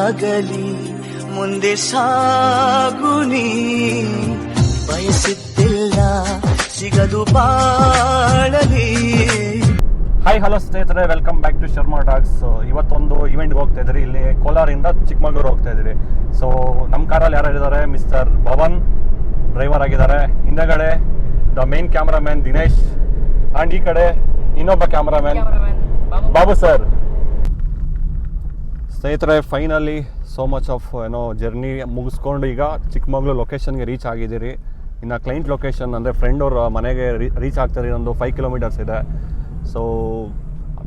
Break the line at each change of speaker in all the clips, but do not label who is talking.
ಆಗಲಿ ಮುಂದೆ ಸಾಗುನಿ ಬಯಸಿದ್ದಿಲ್ಲ ಸಿಗದು ಬಾಳಲಿ.
ಹಾಯ್ ಹಲೋ ಸ್ನೇಹಿತರೆ, welcome back to Sharma talks. ಇವತ್ತೊಂದು ಇವೆಂಟ್ಗೆ ಹೋಗ್ತಾ ಇದ್ರಿ. ಇಲ್ಲಿ ಕೋಲಾರಿಂದ ಚಿಕ್ಕಮಗಳೂರು ಹೋಗ್ತಾ ಇದ್ರಿ. ಸೊ ನಮ್ಮ ಕಾರಲ್ಲಿ ಯಾರಿದ್ದಾರೆ? ಮಿಸ್ಟರ್ ಭವನ್ ಡ್ರೈವರ್ ಆಗಿದ್ದಾರೆ. ಹಿಂದಗಡೆ the main cameraman Dinesh and ಈ ಕಡೆ ಇನ್ನೊಬ್ಬ ಕ್ಯಾಮ್ರಾಮ್ಯಾನ್ ಬಾಬು ಸರ್. ಸ್ನೇಹಿತರೆ, finally so much of journey ಮುಗಿಸ್ಕೊಂಡು ಈಗ ಚಿಕ್ಕಮಗಳೂರು ಲೊಕೇಶನ್ಗೆ ರೀಚ್ ಆಗಿದ್ದೀರಿ. ಇನ್ನು ಕ್ಲೈಂಟ್ ಲೊಕೇಶನ್ ಅಂದರೆ ಫ್ರೆಂಡ್ ಅವ್ರ ಮನೆಗೆ ರೀಚ್ ಆಗ್ತಾರೆ. ಒಂದು 5 ಕಿಲೋಮೀಟರ್ಸ್ ಇದೆ. ಸೊ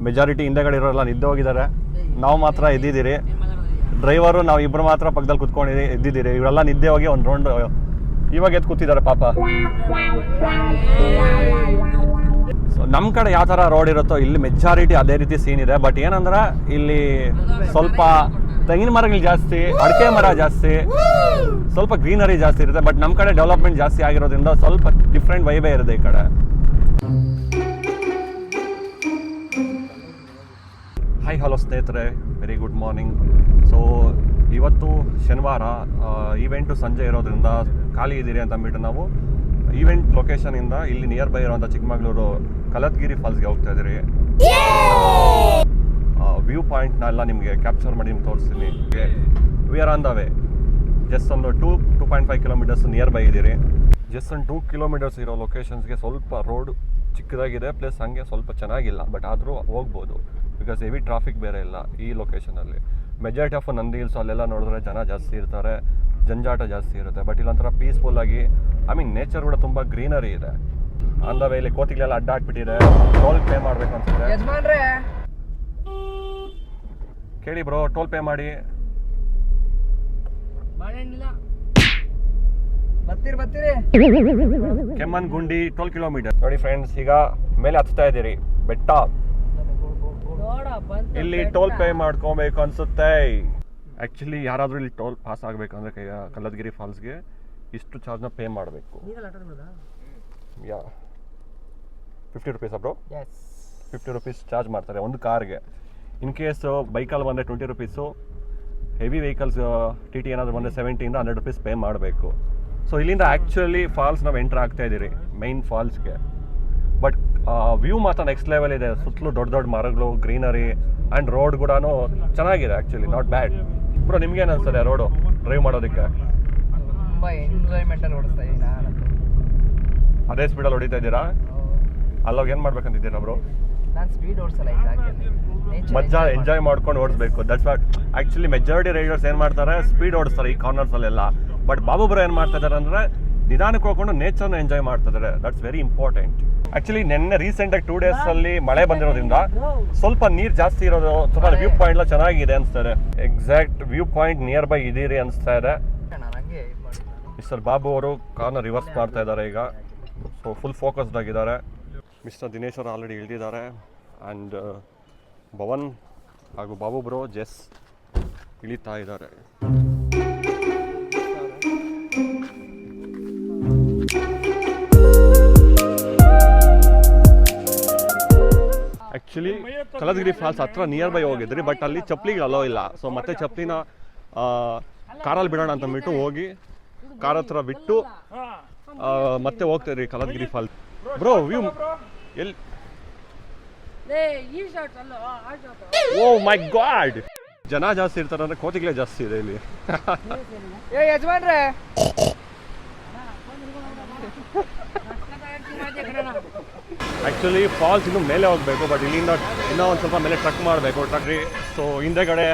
ಮೆಜಾರಿಟಿ ಹಿಂದೆಗಡೆ ಇರೋರೆಲ್ಲ ನಿದ್ದೆ ಹೋಗಿದ್ದಾರೆ. ನಾವು ಮಾತ್ರ ಎದ್ದಿದ್ದೀರಿ. ಡ್ರೈವರು ನಾವು ಇಬ್ಬರು ಮಾತ್ರ ಪಕ್ಕದಲ್ಲಿ ಕುತ್ಕೊಂಡು ಎದ್ದಿದ್ದೀರಿ. ಇವರೆಲ್ಲ ನಿದ್ದೆ ಹೋಗಿ ಒಂದು ರೌಂಡ್ ಇವಾಗ ಎದ್ದು ಕೂತಿದ್ದಾರೆ ಪಾಪ. ಸೊ ನಮ್ಮ ಕಡೆ ಯಾವ ಥರ ರೋಡ್ ಇರುತ್ತೋ ಇಲ್ಲಿ ಮೆಜಾರಿಟಿ ಅದೇ ರೀತಿ ಸೀನ್ ಇದೆ. ಬಟ್ ಏನಂದ್ರೆ ಇಲ್ಲಿ ಸ್ವಲ್ಪ ತೆಂಗಿನ ಮರಗಳು ಜಾಸ್ತಿ, ಅಡಿಕೆ ಮರ ಜಾಸ್ತಿ, ಸ್ವಲ್ಪ ಗ್ರೀನರಿ ಜಾಸ್ತಿ ಇರುತ್ತೆ. ಬಟ್ ನಮ್ಮ ಕಡೆ ಡೆವಲಪ್ಮೆಂಟ್ ಜಾಸ್ತಿ ಆಗಿರೋದ್ರಿಂದ ಸ್ವಲ್ಪ ಡಿಫ್ರೆಂಟ್ ವೈಬೇ ಇರುತ್ತೆ ಈ ಕಡೆ. ಹಾಯ್ ಹಲೋ ಸ್ನೇಹಿತರೆ, ವೆರಿ ಗುಡ್ ಮಾರ್ನಿಂಗ್. ಸೊ ಇವತ್ತು ಶನಿವಾರ, ಈವೆಂಟು ಸಂಜೆ ಇರೋದ್ರಿಂದ ಖಾಲಿ ಇದ್ದೀರಿ ಅಂತ ಅಂದ್ಬಿಟ್ಟು ನಾವು ಈವೆಂಟ್ ಲೊಕೇಶನಿಂದ ಇಲ್ಲಿ ನಿಯರ್ ಬೈ ಇರೋಂಥ ಚಿಕ್ಕಮಗಳೂರು ಕಲತ್ಗಿರಿ ಫಾಲ್ಸ್ಗೆ ಹೋಗ್ತಾ ಇದ್ದೀರಿ. ವ್ಯೂ ಪಾಯಿಂಟ್ನ ಎಲ್ಲ ನಿಮಗೆ ಕ್ಯಾಪ್ಚರ್ ಮಾಡಿ ನಿಮ್ಗೆ ತೋರಿಸ್ತೀನಿ. We are on the way. Just ಒಂದು 2.5 ಕಿಲೋಮೀಟರ್ಸ್ ನಿಯರ್ ಬೈ ಇದ್ದೀರಿ. ಜಸ್ಟ್ ಒಂದು 2 ಕಿಲೋಮೀಟರ್ಸ್ ಇರೋ ಲೊಕೇಶನ್ಸ್ಗೆ ಸ್ವಲ್ಪ ರೋಡ್ ಚಿಕ್ಕದಾಗಿದೆ, ಪ್ಲಸ್ ಹಂಗೆ ಸ್ವಲ್ಪ ಚೆನ್ನಾಗಿಲ್ಲ. ಬಟ್ ಆದರೂ ಹೋಗ್ಬೋದು, ಬಿಕಾಸ್ ಹೆವಿ ಟ್ರಾಫಿಕ್ ಬೇರೆ ಇಲ್ಲ ಈ ಲೊಕೇಶನಲ್ಲಿ. ಮೆಜಾರಿಟಿ ಆಫ್ ನಂದಿ ಹಿಲ್ಸ್ ಅಲ್ಲೆಲ್ಲ ನೋಡಿದ್ರೆ ಜನ ಜಾಸ್ತಿ ಇರ್ತಾರೆ, ಜಂಜಾಟ ಜಾಸ್ತಿ ಇರುತ್ತೆ. ಬಟ್ ಇಲ್ಲೊಂಥರ ಪೀಸ್ಫುಲ್ಲಾಗಿ, ಐ ಮೀನ್ ನೇಚರ್ ಕೂಡ ತುಂಬ ಗ್ರೀನರಿ ಇದೆ. ಆನ್ ದ ವೇ ಇಲ್ಲಿ ಕೋತಿಗಳೆಲ್ಲ ಅಡ್ಡ ಹಾಕ್ಬಿಟ್ಟಿದೆ. ಟೋಲ್ ಪೇ ಮಾಡಬೇಕು ಅನ್ಸುತ್ತೆ. ಕೇಳಿ ಬ್ರೋ, ಟೋಲ್ ಪೇ ಮಾಡಿ. ಕೆಮ್ಮನ್ ಗುಂಡಿ 12 ಕಿಲೋಮೀಟರ್. ನೋಡಿ ಫ್ರೆಂಡ್ಸ್, ಈಗ ಮೇಲೆ ಹತ್ತಾ ಇದ್ದೀರಿ ಬೆಟ್ಟ. ಇಲ್ಲಿ ಟೋಲ್ ಪೇ ಮಾಡ್ಕೊಬೇಕು ಅನ್ಸುತ್ತೆ. ಆ್ಯಕ್ಚುಲಿ ಯಾರಾದರೂ ಇಲ್ಲಿ ಟೋಲ್ ಪಾಸ್ ಆಗಬೇಕಂದ್ರೆ ಕಲ್ಲತ್ಗಿರಿ ಫಾಲ್ಸ್ಗೆ ಇಷ್ಟು ಚಾರ್ಜ್ನ ಪೇ ಮಾಡಬೇಕು. ಯಾ 50 ರುಪೀಸ್ ಬ್ರೋ. 50 ರುಪೀಸ್ ಚಾರ್ಜ್ ಮಾಡ್ತಾರೆ ಒಂದು ಕಾರ್ಗೆ. ಇನ್ ಕೇಸ್ ಬೈಕಲ್ಲಿ ಬಂದರೆ 20 ರುಪೀಸು, ಹೆವಿ ವೆಹಿಕಲ್ಸ್ TT ಏನಾದರೂ ಬಂದರೆ 70ಇಂದ 100 ರುಪೀಸ್ ಪೇ ಮಾಡಬೇಕು. ಸೊ ಇಲ್ಲಿಂದ ಆ್ಯಕ್ಚುಲಿ ಫಾಲ್ಸ್ ನಾವು ಎಂಟ್ರ್ ಆಗ್ತಾ ಇದ್ದೀರಿ ಮೈನ್ ಫಾಲ್ಸ್ಗೆ. ಬಟ್ ವ್ಯೂ ಮಾತ್ರ ನೆಕ್ಸ್ಟ್ ಲೆವೆಲ್ ಇದೆ. ಸುತ್ತಲೂ ದೊಡ್ಡ ದೊಡ್ಡ ಮರಗಳು, ಗ್ರೀನರಿ ಆ್ಯಂಡ್ ರೋಡ್ ಕೂಡ ಚೆನ್ನಾಗಿದೆ. Actually not bad. ಬ್ರೋ, ನಿಮ್ಗೇನು ಅನ್ಸ್ತದೆ ರೋಡು ಡ್ರೈವ್ ಮಾಡೋದಕ್ಕೆ?
ತುಂಬ ಎಂಜಾಯ್ಮೆಂಟಲ್ಲಿ ಓಡಿಸ್ತಾ ಇದ್ದೀನಿ ನಾನು.
ಅದೇ ಸ್ಪೀಡಲ್ಲಿ ಹೊಡಿತಾ ಇದ್ದೀರಾ? ಅಲ್ಲೋಗಿ ಏನು ಮಾಡ್ಬೇಕಂತಿದ್ದೀರಾ ಬ್ರೋ?
ನಾನು ಸ್ಪೀಡ್ ಓಡಿಸಲ್ಲ,
ಮಜಾ ಎಂಜಾಯ್ ಮಾಡ್ಕೊಂಡು ಓಡಿಸ್ಬೇಕು. That's what actually majority riders ಏನು ಮಾಡ್ತಾರೆ, ಸ್ಪೀಡ್ ಓಡಿಸ್ತಾರೆ ಈ ಕಾರ್ನರ್ಸಲ್ಲೆಲ್ಲ. ಬಟ್ ಬಾಬು ಬ್ರೋ ಏನು ಮಾಡ್ತಾ ಇದ್ದಾರೆ ಅಂದರೆ ನಿಧಾನಕ್ಕೆ ಹೋಗ್ಕೊಂಡು ನೇಚರ್ನ ಎಂಜಾಯ್ ಮಾಡ್ತಿದ್ದಾರೆ. That's very important. ಆ್ಯಕ್ಚುಲಿ ನಿನ್ನೆ ರೀಸೆಂಟಾಗಿ 2 ಡೇಸಲ್ಲಿ ಮಳೆ ಬಂದಿರೋದ್ರಿಂದ ಸ್ವಲ್ಪ ನೀರು ಜಾಸ್ತಿ ಇರೋದು, ಸ್ವಲ್ಪ ವ್ಯೂ ಪಾಯಿಂಟ್ ಎಲ್ಲ ಚೆನ್ನಾಗಿದೆ ಅನಿಸ್ತಾ ಇದೆ. Exact view point near by ಇದೀರಿ ಅನಿಸ್ತಾ ಇದೆ. ಮಿಸ್ಟರ್ ಬಾಬು ಅವರು ಕಾರ್ನ ರಿವರ್ಸ್ ಮಾಡ್ತಾ ಇದ್ದಾರೆ ಈಗ. ಸೊ ಫುಲ್ ಫೋಕಸ್ಡ್ ಆಗಿದ್ದಾರೆ. ಮಿಸ್ಟರ್ ದಿನೇಶ್ ಅವರು ಆಲ್ರೆಡಿ ಇಳಿದಿದ್ದಾರೆ. ಆ್ಯಂಡ್ ಭವನ್ ಹಾಗೂ ಬಾಬು ಬ್ರೋ ಜೆಸ್ ಇಳಿತಾ ಇದ್ದಾರೆ. ಆ್ಯಕ್ಚುಲಿ ಕಲತ್ಗಿರಿ ಫಾಲ್ಸ್ ಹತ್ರ ನಿಯರ್ ಬೈ ಹೋಗಿದ್ರಿ, ಬಟ್ ಅಲ್ಲಿ ಚಪ್ಪಲಿಗೆ ಅಲೋ ಇಲ್ಲ. ಸೊ ಮತ್ತೆ ಚಪ್ಪಲಿನ ಕಾರಲ್ಲಿ ಬಿಡೋಣ ಅಂತ ಅಂದ್ಬಿಟ್ಟು ಹೋಗಿ ಕಾರ್ ಹತ್ರ ಬಿಟ್ಟು ಮತ್ತೆ ಹೋಗ್ತಾ ಇದ್ರಿ ಕಲತ್ಗಿರಿ ಫಾಲ್ಸ್. ಬ್ರೋ ವ್ಯೂ ಎಲ್ಲಿ? ಓ ಮೈ ಗಾಡ್, ಜನ ಜಾಸ್ತಿ ಇರ್ತಾರೆ ಅಂದ್ರೆ ಕೋತಿಗಳೇ ಜಾಸ್ತಿ ಇದೆ ಇಲ್ಲಿ. ಆ್ಯಕ್ಚುಲಿ ಫಾಲ್ಸ್ ಇನ್ನೂ ಮೇಲೆ ಹೋಗಬೇಕು, ಬಟ್ ಇಲ್ಲಿಂದ ಇನ್ನೂ ಒಂದು ಸ್ವಲ್ಪ ಮೇಲೆ ಟ್ರಕ್ ಮಾಡಬೇಕು. ಟ್ರಕ್ರಿ. ಸೊ ಹಿಂದೆಗಡೆ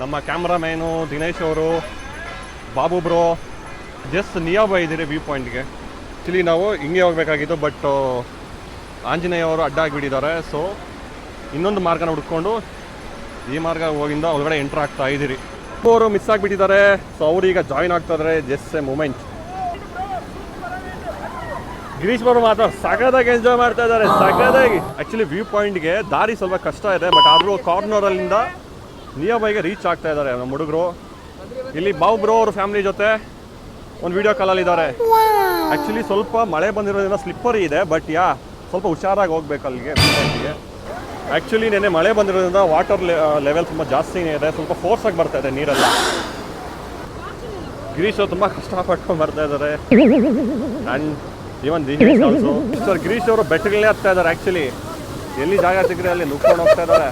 ನಮ್ಮ ಕ್ಯಾಮ್ರಾಮ್ಯಾನು ದಿನೇಶ್ ಅವರು, Babu bro just near by ಇದ್ದೀರಿ ವ್ಯೂ ಪಾಯಿಂಟ್ಗೆ. ಆ್ಯಕ್ಚುಲಿ ನಾವು ಹಿಂಗೆ ಹೋಗಬೇಕಾಗಿತ್ತು, ಬಟ್ ಆಂಜನೇಯ ಅವರು ಅಡ್ಡ ಆಗಿಬಿಟ್ಟಿದ್ದಾರೆ. ಸೊ ಇನ್ನೊಂದು ಮಾರ್ಗನ ಹುಡ್ಕೊಂಡು ಈ ಮಾರ್ಗ ಹೋಗಿಂದ ಒಳಗಡೆ ಎಂಟ್ರ್ ಆಗ್ತಾ ಇದ್ದೀರಿ. ಅವರು ಮಿಸ್ ಆಗಿಬಿಟ್ಟಿದ್ದಾರೆ. ಸೊ ಅವರು ಈಗ ಜಾಯಿನ್ ಆಗ್ತಾ ಇದ್ದಾರೆ. Just A moment. ಗಿರೀಶ್ ಅವರು ಮಾತ್ರ ಸಖತ್ತಾಗಿ ಎಂಜಾಯ್ ಮಾಡ್ತಾ ಇದ್ದಾರೆ, ಸಖತ್ತಾಗಿ. ಆ್ಯಕ್ಚುಲಿ ವ್ಯೂ ಪಾಯಿಂಟ್ಗೆ ದಾರಿ ಸ್ವಲ್ಪ ಕಷ್ಟ ಇದೆ, ಬಟ್ ಆದರೂ ಕಾರ್ನರಲ್ಲಿಂದ ನಿಯರ್ ಬೈಗೆ ರೀಚ್ ಆಗ್ತಾ ಇದ್ದಾರೆ ನಮ್ಮ ಹುಡುಗರು. ಇಲ್ಲಿ ಬಾಬು ಬ್ರೋ ಅವ್ರ ಫ್ಯಾಮಿಲಿ ಜೊತೆ ಒಂದು ವಿಡಿಯೋ ಕಾಲಲ್ಲಿದ್ದಾರೆ. ಆ್ಯಕ್ಚುಲಿ ಸ್ವಲ್ಪ ಮಳೆ ಬಂದಿರೋದ್ರಿಂದ ಸ್ಲಿಪ್ಪರಿ ಇದೆ, ಬಟ್ ಸ್ವಲ್ಪ ಹುಷಾರಾಗಿ ಹೋಗ್ಬೇಕು ಅಲ್ಲಿಗೆ. ಆ್ಯಕ್ಚುಲಿ ನೆನ್ನೆ ಮಳೆ ಬಂದಿರೋದ್ರಿಂದ ವಾಟರ್ ಲೆವೆಲ್ ತುಂಬ ಜಾಸ್ತಿನೇ ಇದೆ, ಸ್ವಲ್ಪ ಫೋರ್ಸಾಗಿ ಬರ್ತಾ ಇದೆ ನೀರೆಲ್ಲ. ಗಿರೀಶ್ ಅವರು ತುಂಬ ಕಷ್ಟಪಟ್ಕೊಂಡು ಬರ್ತಾ ಇದ್ದಾರೆ. And even Dinesh also. Sir Girish ಅವರು ಬೆಟ್ಟಗಳೇ ಹತ್ತಾ ಇದ್ದಾರೆ. ಆ್ಯಕ್ಚುಲಿ ಎಲ್ಲಿ ಜಾಗ ಸಿಕ್ಕರೆ ಅಲ್ಲಿ ನುಗ್ಕೊಂಡು ಹೋಗ್ತಾ ಇದ್ದಾರೆ.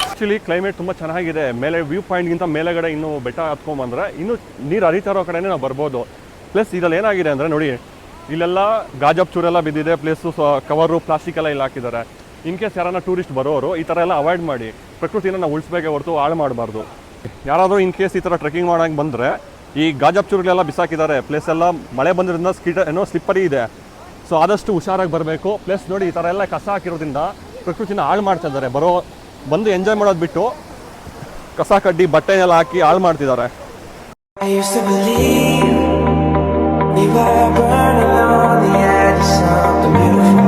ಆ್ಯಕ್ಚುಲಿ ಕ್ಲೈಮೇಟ್ ತುಂಬ ಚೆನ್ನಾಗಿದೆ. ಮೇಲೆ ವ್ಯೂ ಪಾಯಿಂಟ್ಗಿಂತ ಮೇಲೆಗಡೆ ಇನ್ನೂ ಬೆಟ್ಟ ಹತ್ಕೊಂಡ್ಬಂದ್ರೆ ಇನ್ನೂ ನೀರು ಹರಿತಾ ಇರೋ ಕಡೆನೇ ನಾವು ಬರ್ಬೋದು. ಪ್ಲಸ್ ಇದರಲ್ಲಿ ಏನಾಗಿದೆ ಅಂದರೆ ನೋಡಿ, ಇಲ್ಲೆಲ್ಲ ಗಾಜಪ್ ಚೂರೆಲ್ಲ ಬಿದ್ದಿದೆ, ಪ್ಲೇಸು ಕವರು ಪ್ಲಾಸ್ಟಿಕ್ ಎಲ್ಲ ಇಲ್ಲಿ ಹಾಕಿದ್ದಾರೆ. ಇನ್ ಕೇಸ್ ಯಾರನ್ನ ಟೂರಿಸ್ಟ್ ಬರೋರು ಈ ಥರ ಎಲ್ಲ ಅವಾಯ್ಡ್ ಮಾಡಿ, ಪ್ರಕೃತಿನ ನಾವು ಉಳಿಸ್ಬೇಕೆ ಹೊರತು ಹಾಳು ಮಾಡಬಾರ್ದು. ಯಾರಾದರೂ ಇನ್ ಕೇಸ್ ಈ ಥರ ಟ್ರೆಕ್ಕಿಂಗ್ ಮಾಡೋಂಗೆ ಬಂದರೆ ಈ ಗಾಜಪ್ ಚೂರುಗಳೆಲ್ಲ ಬಿಸಾಕಿದ್ದಾರೆ. ಪ್ಲೇಸ್ ಎಲ್ಲ ಮಳೆ ಬಂದಿರೋದ್ರಿಂದ ಸ್ಲಿಪ್ಪರಿ ಇದೆ. ಸೊ ಆದಷ್ಟು ಹುಷಾರಾಗಿ ಬರಬೇಕು. ಪ್ಲಸ್ ನೋಡಿ, ಈ ಥರ ಎಲ್ಲ ಕಸ ಹಾಕಿರೋದ್ರಿಂದ ಪ್ರಕೃತಿನ ಹಾಳು ಮಾಡ್ತಾ ಇದ್ದಾರೆ. ಬಂದು ಎಂಜಾಯ್ ಮಾಡೋದು ಬಿಟ್ಟು ಕಸ ಕಡ್ಡಿ ಬಟ್ಟೆನೆಲ್ಲ ಹಾಕಿ ಹಾಳು ಮಾಡ್ತಿದ್ದಾರೆ.
I used to believe we were burning on the edge of something beautiful.